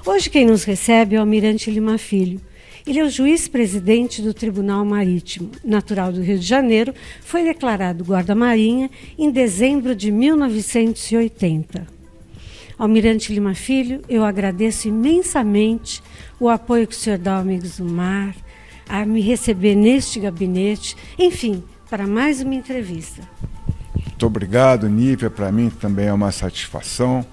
Hoje quem nos recebe é o Almirante Lima Filho. Ele é o juiz-presidente do Tribunal Marítimo, natural do Rio de Janeiro, foi declarado guarda-marinha em dezembro de 1980. Almirante Lima Filho, eu agradeço imensamente o apoio que o senhor dá ao Amigos do Mar, a me receber neste gabinete, enfim, para mais uma entrevista. Muito obrigado, Nívia. Para mim também é uma satisfação.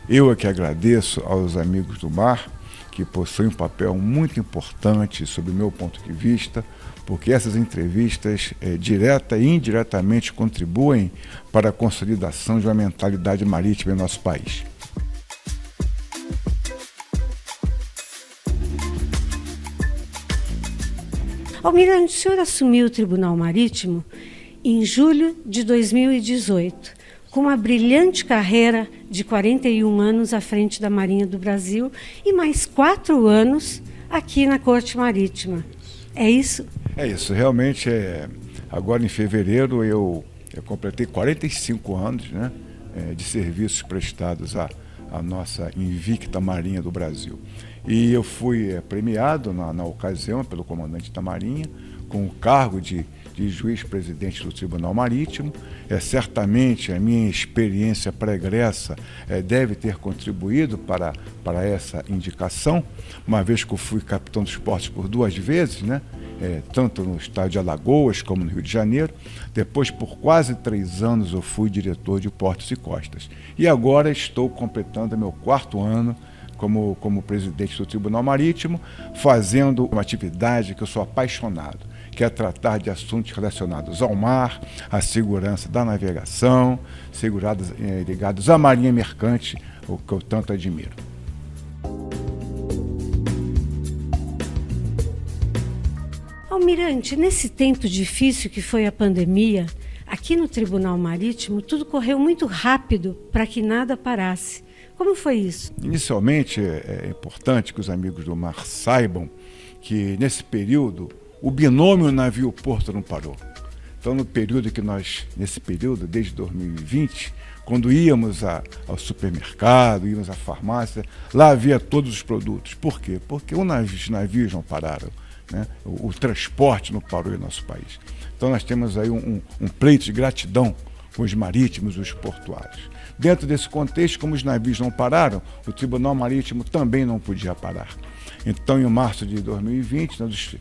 Eu é que agradeço aos Amigos do Mar, que possuem um papel muito importante, sob o meu ponto de vista, porque essas entrevistas, direta e indiretamente, contribuem para a consolidação de uma mentalidade marítima em nosso país. Almirante, o senhor assumiu o Tribunal Marítimo em julho de 2018, com uma brilhante carreira de 41 anos à frente da Marinha do Brasil e mais 4 anos aqui na Corte Marítima. É isso? É isso. Realmente, agora em fevereiro, eu completei 45 anos, né, de serviços prestados à nossa invicta Marinha do Brasil. E eu fui premiado na ocasião pelo comandante da Marinha com o cargo de juiz-presidente do Tribunal Marítimo. Certamente a minha experiência pregressa deve ter contribuído para essa indicação, uma vez que eu fui capitão dos portos por 2 vezes, né? Tanto no estado de Alagoas como no Rio de Janeiro. Depois, por quase 3 anos, eu fui diretor de portos e costas. E agora estou completando meu 4º ano como presidente do Tribunal Marítimo, fazendo uma atividade que eu sou apaixonado, que é tratar de assuntos relacionados ao mar, à segurança da navegação, ligados à marinha mercante, o que eu tanto admiro. Almirante, nesse tempo difícil que foi a pandemia, aqui no Tribunal Marítimo, tudo correu muito rápido para que nada parasse. Como foi isso? Inicialmente, é importante que os Amigos do Mar saibam que, nesse período, o binômio navio-porto não parou. Então, nesse período, desde 2020, quando íamos ao supermercado, íamos à farmácia, lá havia todos os produtos. Por quê? Porque os navios não pararam, né? O transporte não parou em nosso país. Então, nós temos aí um pleito de gratidão com os marítimos e os portuários. Dentro desse contexto, como os navios não pararam, o Tribunal Marítimo também não podia parar. Então, em março de 2020, nós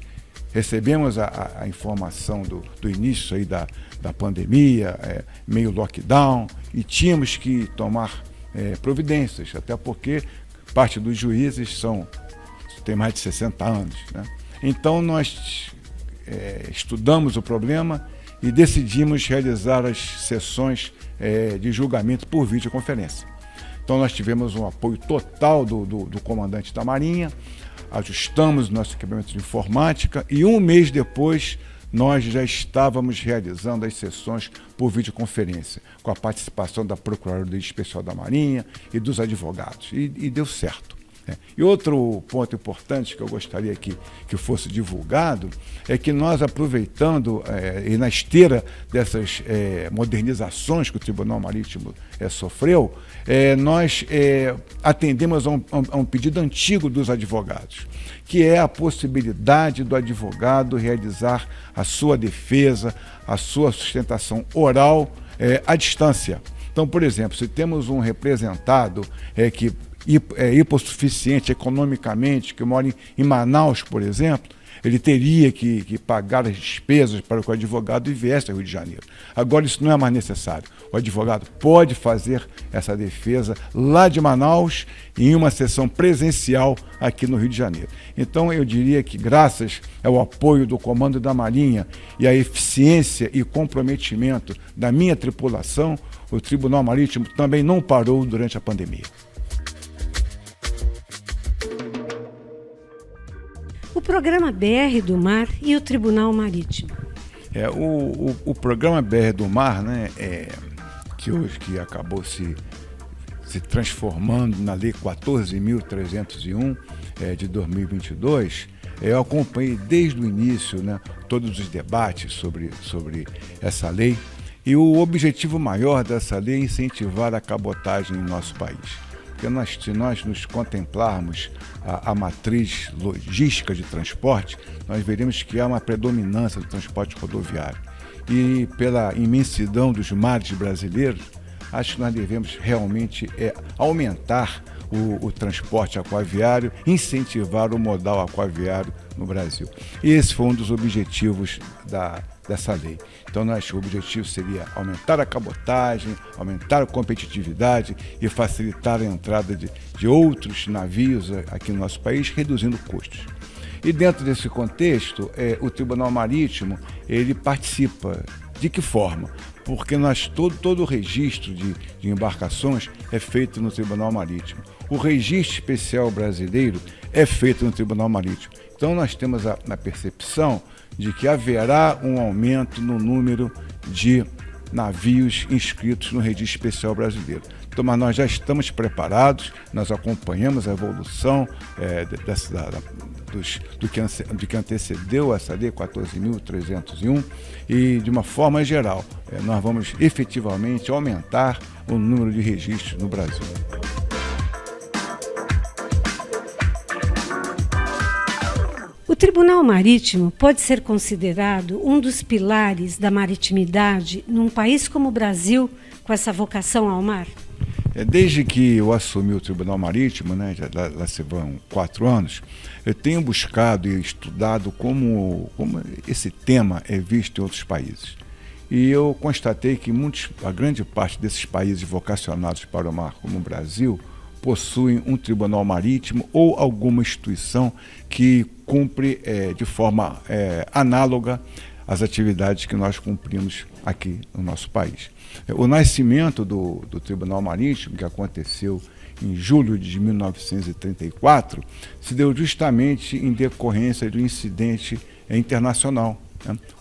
recebemos a informação do início aí da pandemia, meio lockdown, e tínhamos que tomar providências, até porque parte dos juízes tem mais de 60 anos, né? Então, nós estudamos o problema e decidimos realizar as sessões de julgamento por videoconferência. Então nós tivemos um apoio total do comandante da Marinha, ajustamos nosso equipamento de informática e 1 mês depois nós já estávamos realizando as sessões por videoconferência, com a participação da Procuradoria Especial da Marinha e dos advogados, e deu certo. E outro ponto importante que eu gostaria que fosse divulgado é que nós, aproveitando e na esteira dessas modernizações que o Tribunal Marítimo sofreu, nós atendemos a um pedido antigo dos advogados, que é a possibilidade do advogado realizar a sua defesa, a sua sustentação oral à distância. Então, por exemplo, se temos um representado que hipossuficiente economicamente, que mora em Manaus, por exemplo, ele teria que pagar as despesas para que o advogado viesse ao Rio de Janeiro. Agora isso não é mais necessário. O advogado pode fazer essa defesa lá de Manaus em uma sessão presencial aqui no Rio de Janeiro. Então eu diria que, graças ao apoio do Comando da Marinha e à eficiência e comprometimento da minha tripulação, o Tribunal Marítimo também não parou durante a pandemia. O programa BR do Mar e o Tribunal Marítimo. O programa BR do Mar, né, que acabou se transformando na Lei 14.301 de 2022, eu acompanhei desde o início, né, todos os debates sobre essa lei, e o objetivo maior dessa lei é incentivar a cabotagem em nosso país. porque se nós nos contemplarmos a matriz logística de transporte, nós veremos que há uma predominância do transporte rodoviário. E pela imensidão dos mares brasileiros, acho que nós devemos realmente aumentar o transporte aquaviário, incentivar o modal aquaviário no Brasil. E esse foi um dos objetivos dessa lei. Então, o objetivo seria aumentar a cabotagem, aumentar a competitividade e facilitar a entrada de outros navios aqui no nosso país, reduzindo custos. E dentro desse contexto, o Tribunal Marítimo ele participa. De que forma? Porque todo o registro de embarcações é feito no Tribunal Marítimo. O registro especial brasileiro é feito no Tribunal Marítimo. Então nós temos a percepção de que haverá um aumento no número de navios inscritos no registro especial brasileiro. Então, mas nós já estamos preparados, nós acompanhamos a evolução do que antecedeu essa lei 14.301 e, de uma forma geral, nós vamos efetivamente aumentar o número de registros no Brasil. O Tribunal Marítimo pode ser considerado um dos pilares da maritimidade num país como o Brasil, com essa vocação ao mar? Desde que eu assumi o Tribunal Marítimo, lá se vão 4 anos, eu tenho buscado e estudado como esse tema é visto em outros países. E eu constatei que a grande parte desses países vocacionados para o mar, como o Brasil, possuem um tribunal marítimo ou alguma instituição que cumpre de forma análoga às atividades que nós cumprimos aqui no nosso país. O nascimento do Tribunal Marítimo, que aconteceu em julho de 1934, se deu justamente em decorrência de um incidente internacional.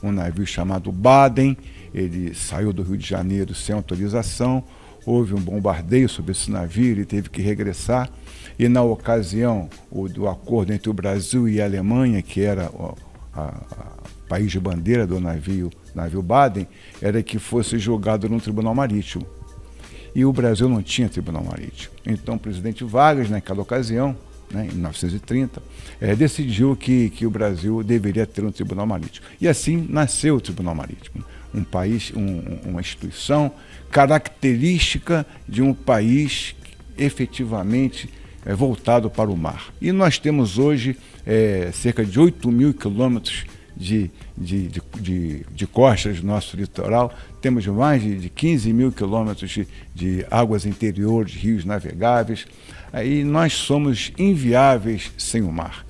Um navio chamado Baden, ele saiu do Rio de Janeiro sem autorização, houve um bombardeio sobre esse navio, ele teve que regressar, e na ocasião do acordo entre o Brasil e a Alemanha, que era o país de bandeira do navio Baden, era que fosse julgado no Tribunal Marítimo. E o Brasil não tinha Tribunal Marítimo. Então o presidente Vargas, naquela ocasião, em 1930, decidiu que o Brasil deveria ter um Tribunal Marítimo. E assim nasceu o Tribunal Marítimo. Um país, uma instituição característica de um país efetivamente voltado para o mar. E nós temos hoje cerca de 8.000 quilômetros de costas do nosso litoral, temos mais de 15.000 quilômetros de águas interiores, de rios navegáveis, aí nós somos inviáveis sem o mar,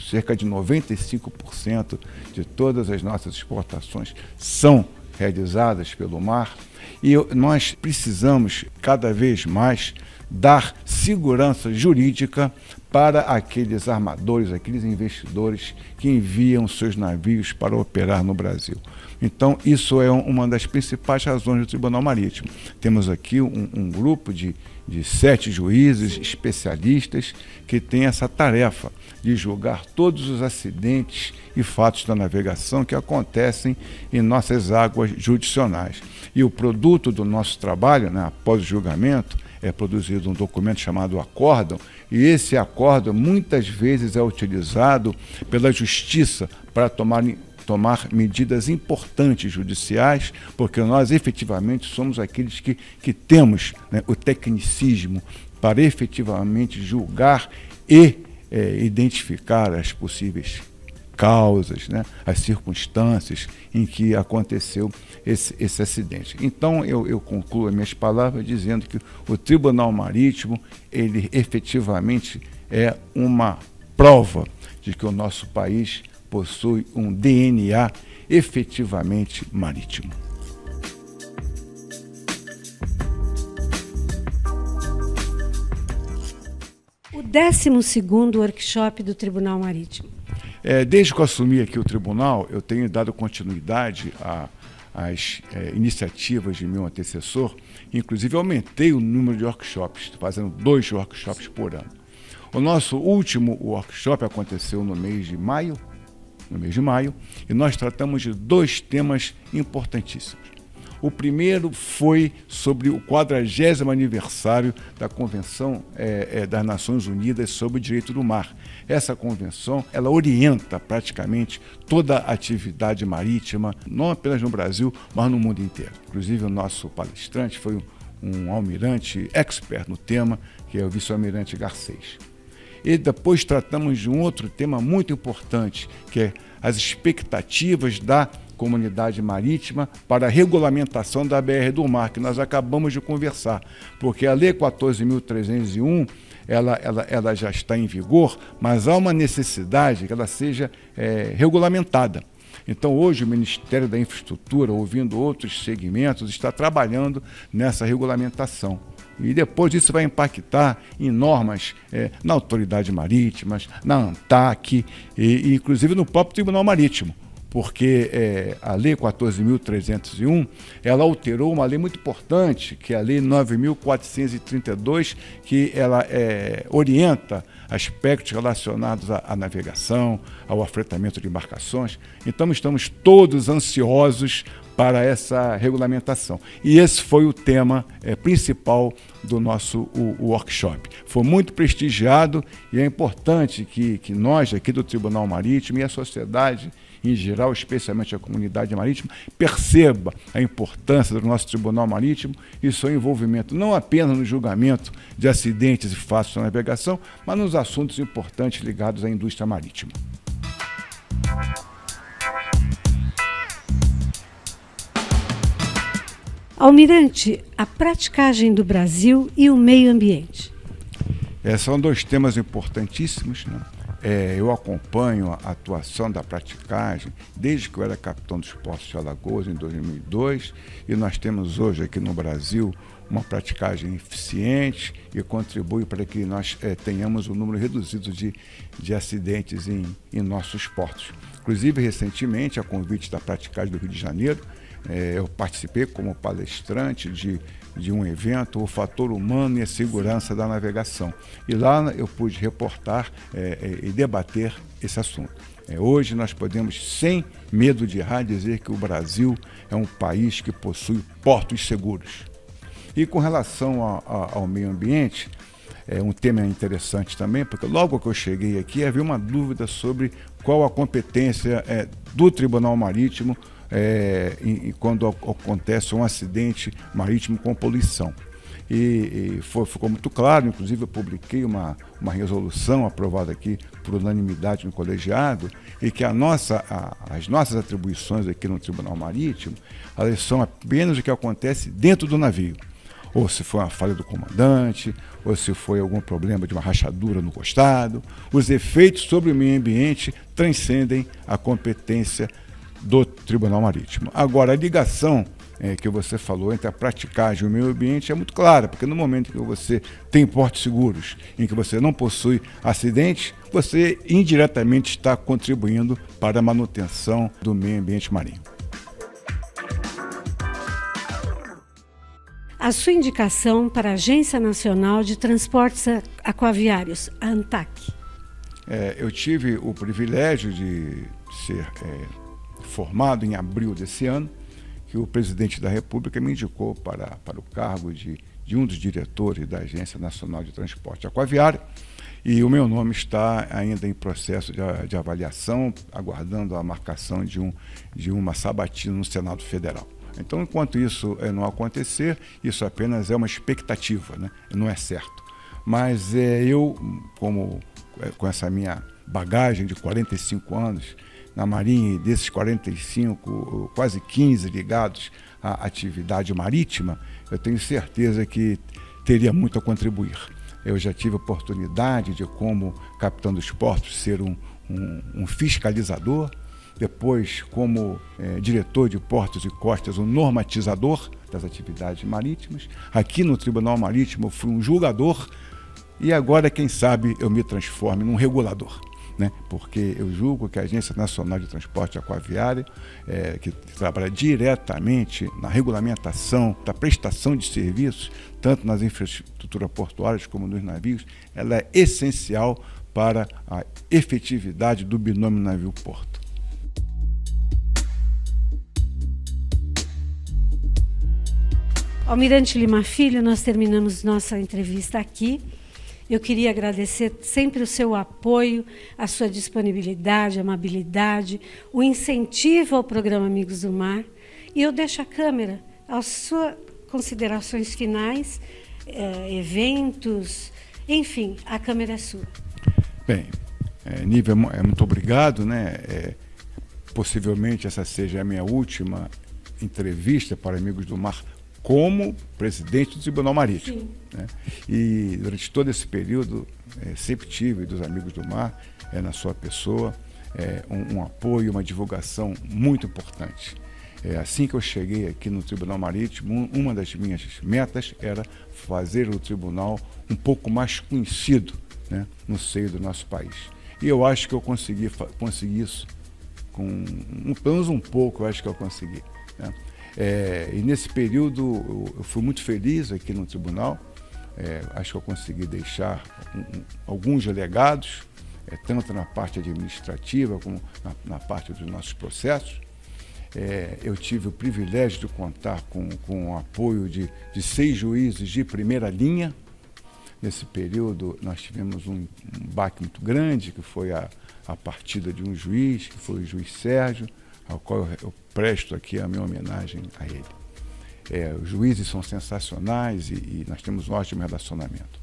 Cerca de 95% de todas as nossas exportações são realizadas pelo mar e nós precisamos cada vez mais dar segurança jurídica para aqueles armadores, aqueles investidores que enviam seus navios para operar no Brasil. Então, isso é uma das principais razões do Tribunal Marítimo. Temos aqui um grupo de 7 juízes especialistas que tem essa tarefa de julgar todos os acidentes e fatos da navegação que acontecem em nossas águas jurisdicionais. E o produto do nosso trabalho, após o julgamento, é produzido um documento chamado acórdão, e esse acórdão muitas vezes é utilizado pela Justiça para tomar medidas importantes judiciais, porque nós efetivamente somos aqueles que temos o tecnicismo para efetivamente julgar e identificar as possíveis causas, as circunstâncias em que aconteceu esse acidente. Então, eu concluo as minhas palavras dizendo que o Tribunal Marítimo, ele efetivamente é uma prova de que o nosso país possui um DNA efetivamente marítimo. O 12º workshop do Tribunal Marítimo. Desde que eu assumi aqui o tribunal, eu tenho dado continuidade às iniciativas de meu antecessor, inclusive aumentei o número de workshops, fazendo 2 workshops por ano. O nosso último workshop aconteceu no mês de maio, e nós tratamos de 2 temas importantíssimos. O primeiro foi sobre o 40º aniversário da Convenção das Nações Unidas sobre o Direito do Mar. Essa convenção, ela orienta praticamente toda a atividade marítima, não apenas no Brasil, mas no mundo inteiro. Inclusive, o nosso palestrante foi um almirante expert no tema, que é o vice-almirante Garcês. E depois tratamos de um outro tema muito importante, que é as expectativas da comunidade marítima para a regulamentação da BR do Mar, que nós acabamos de conversar, porque a Lei 14.301, ela já está em vigor, mas há uma necessidade que ela seja regulamentada. Então, hoje, o Ministério da Infraestrutura, ouvindo outros segmentos, está trabalhando nessa regulamentação. E depois isso vai impactar em normas na Autoridade Marítima, na ANTAC e inclusive no próprio Tribunal Marítimo, porque a Lei 14.301, ela alterou uma lei muito importante, que é a Lei 9.432, que ela orienta aspectos relacionados à navegação, ao afretamento de embarcações. Então, estamos todos ansiosos para essa regulamentação. E esse foi o tema principal do nosso workshop. Foi muito prestigiado e é importante que nós, aqui do Tribunal Marítimo e a sociedade em geral, especialmente a comunidade marítima, perceba a importância do nosso Tribunal Marítimo e seu envolvimento não apenas no julgamento de acidentes e fatos de navegação, mas nos assuntos importantes ligados à indústria marítima. Almirante, a praticagem do Brasil e o meio ambiente. São dois temas importantíssimos, né? Eu acompanho a atuação da praticagem desde que eu era capitão dos portos de Alagoas, em 2002, e nós temos hoje aqui no Brasil uma praticagem eficiente e contribui para que nós tenhamos um número reduzido de acidentes em nossos portos. Inclusive, recentemente, a convite da praticagem do Rio de Janeiro, eu participei como palestrante de um evento, o fator humano e a segurança da navegação. E lá eu pude reportar e debater esse assunto. Hoje nós podemos, sem medo de errar, dizer que o Brasil é um país que possui portos seguros. E com relação ao meio ambiente, um tema interessante também, porque logo que eu cheguei aqui havia uma dúvida sobre qual a competência do Tribunal Marítimo quando acontece um acidente marítimo com poluição. Ficou muito claro, inclusive eu publiquei uma resolução aprovada aqui por unanimidade no colegiado, e que as nossas atribuições aqui no Tribunal Marítimo, elas são apenas o que acontece dentro do navio. Ou se foi uma falha do comandante, ou se foi algum problema de uma rachadura no costado. Os efeitos sobre o meio ambiente transcendem a competência do Tribunal Marítimo. Agora, a ligação que você falou entre a praticagem e o meio ambiente é muito clara, porque no momento que você tem portos seguros, em que você não possui acidentes, você indiretamente está contribuindo para a manutenção do meio ambiente marinho. A sua indicação para a Agência Nacional de Transportes Aquaviários, a ANTAC. Eu tive o privilégio de ser formado em abril desse ano, que o presidente da República me indicou para o cargo de um dos diretores da Agência Nacional de Transporte Aquaviário, e o meu nome está ainda em processo de avaliação, aguardando a marcação de uma sabatina no Senado Federal. Então, enquanto isso não acontecer, isso apenas é uma expectativa, né? Não é certo. Mas eu, com essa minha bagagem de 45 anos na Marinha, e desses 45, quase 15 ligados à atividade marítima, eu tenho certeza que teria muito a contribuir. Eu já tive a oportunidade de, como capitão dos portos, ser um fiscalizador, depois, como diretor de portos e costas, um normatizador das atividades marítimas. Aqui no Tribunal Marítimo eu fui um julgador e agora, quem sabe, eu me transforme num regulador, né? Porque eu julgo que a Agência Nacional de Transporte Aquaviário, que trabalha diretamente na regulamentação da prestação de serviços, tanto nas infraestruturas portuárias como nos navios, ela é essencial para a efetividade do binômio navio-porto. Almirante Lima Filho, nós terminamos nossa entrevista aqui. Eu queria agradecer sempre o seu apoio, a sua disponibilidade, amabilidade, o incentivo ao programa Amigos do Mar. E eu deixo a câmera às suas considerações finais, eventos, enfim, a câmera é sua. Bem, Nívia, muito obrigado, né? Possivelmente essa seja a minha última entrevista para Amigos do Mar como presidente do Tribunal Marítimo. Né? E durante todo esse período, sempre tive dos Amigos do Mar, na sua pessoa, um apoio, uma divulgação muito importante. Assim que eu cheguei aqui no Tribunal Marítimo, uma das minhas metas era fazer o tribunal um pouco mais conhecido, né, no seio do nosso país. E eu acho que eu consegui isso, pelo menos um pouco eu acho que eu consegui. Né? E nesse período eu fui muito feliz aqui no tribunal, acho que eu consegui deixar alguns legados, tanto na parte administrativa como na parte dos nossos processos. Eu tive o privilégio de contar com o apoio de 6 juízes de primeira linha. Nesse período nós tivemos um baque muito grande, que foi a partida de um juiz, que foi o juiz Sérgio, ao qual eu presto aqui a minha homenagem a ele. Os juízes são sensacionais e nós temos um ótimo relacionamento.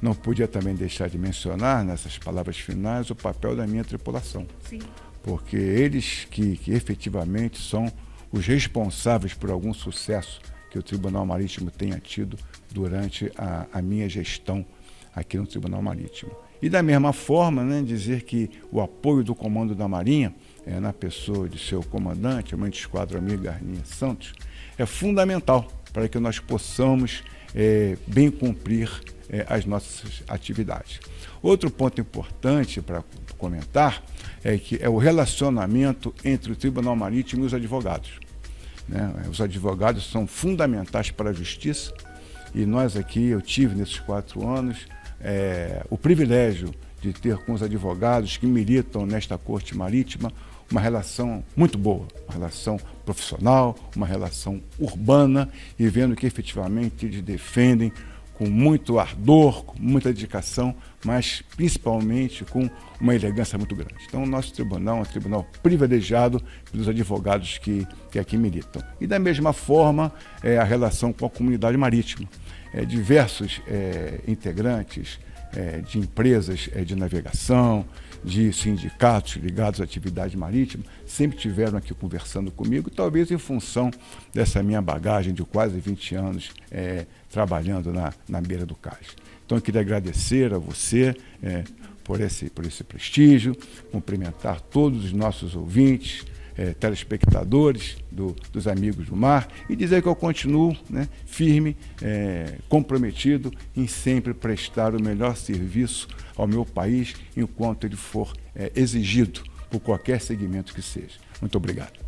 Não podia também deixar de mencionar, nessas palavras finais, o papel da minha tripulação. Sim. Porque eles que efetivamente são os responsáveis por algum sucesso que o Tribunal Marítimo tenha tido durante a minha gestão aqui no Tribunal Marítimo. E da mesma forma, né, dizer que o apoio do Comando da Marinha, na pessoa de seu comandante, almirante de esquadra Almir Garninha Santos, é fundamental para que nós possamos bem cumprir as nossas atividades. Outro ponto importante para comentar é o relacionamento entre o Tribunal Marítimo e os advogados. Né? Os advogados são fundamentais para a justiça e nós aqui, eu tive nesses 4 anos o privilégio de ter com os advogados que militam nesta Corte Marítima uma relação muito boa, uma relação profissional, uma relação urbana, e vendo que efetivamente eles defendem com muito ardor, com muita dedicação, mas principalmente com uma elegância muito grande. Então, o nosso tribunal é um tribunal privilegiado pelos advogados que aqui militam. E da mesma forma, a relação com a comunidade marítima. Diversos integrantes de empresas de navegação, de sindicatos ligados à atividade marítima, sempre estiveram aqui conversando comigo, talvez em função dessa minha bagagem de quase 20 anos trabalhando na beira do cais. Então eu queria agradecer a você por esse prestígio, cumprimentar todos os nossos ouvintes, telespectadores dos Amigos do Mar, e dizer que eu continuo, né, firme, comprometido em sempre prestar o melhor serviço ao meu país enquanto ele for exigido por qualquer segmento que seja. Muito obrigado.